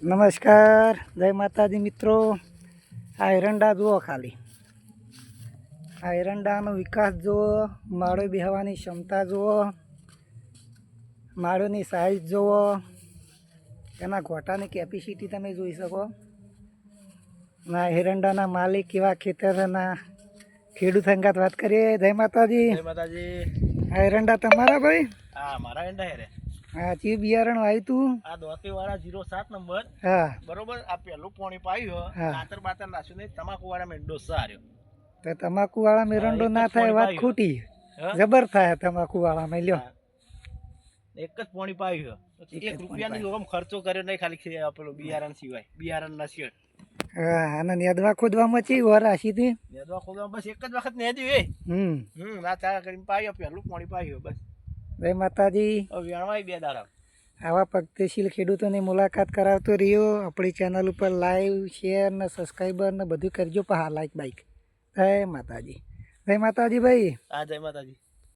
નમસ્કાર, જય માતાજી મિત્રો. આ એરંડા જુઓ, ખાલી આ એરંડાનો વિકાસ જુઓ, માળો બેહવાની ક્ષમતા જુઓ, માળોની સાઇઝ જુઓ, એના ગોટાની કેપેસિટી તમે જોઈ શકો. ના એરંડાના માલિક કેવા ખેતરના ખેડૂત સંગાત વાત કરીએ. જય માતાજી. જય માતાજી. આ એરંડા તમારા ભાઈ? હા, મારા એંડા હેરે. હા, ચી બિયારણ આવ્યું તું? આ દોતીવાળા 07 નંબર. હા બરોબર. આ પહેલું પાણી પાયું. ખાતર બાતર નાખ્યું નહીં. તમાકુ વાળા મેં ડોસો હાર્યો. તો તમાકુ વાળા મેરંડો ના થાય વાત ખોટી. જબર થાય તમાકુ વાળા મેં. લ્યો, એક જ પાણી પાયું. 1 રૂપિયાની લોમ ખર્ચો કર્યો નહીં, ખાલી પેલું બિયારણ સિવાય. બિયારણ ના સિવાય. હા, અને નેદવા ખોદવામાં ચી વાર રાશી હતી? નેદવા ખોદવા બસ એક જ વખત નેદ્યું. આ ચારા કરીને પાયો, પહેલું પાણી પાયું બસ. જય માતાજી. વેણવાય 2 દાડા. આવા પ્રગતિશીલ ખેડૂતોની મુલાકાત કરાવતો રહ્યો. આપણી ચેનલ ઉપર લાઈવ, શેર ને સબસ્ક્રાઈબર ને બધું કરજો. હા, લાઈક બાઈક. જય માતાજી. જય માતાજી ભાઈ. હા, જય માતાજી.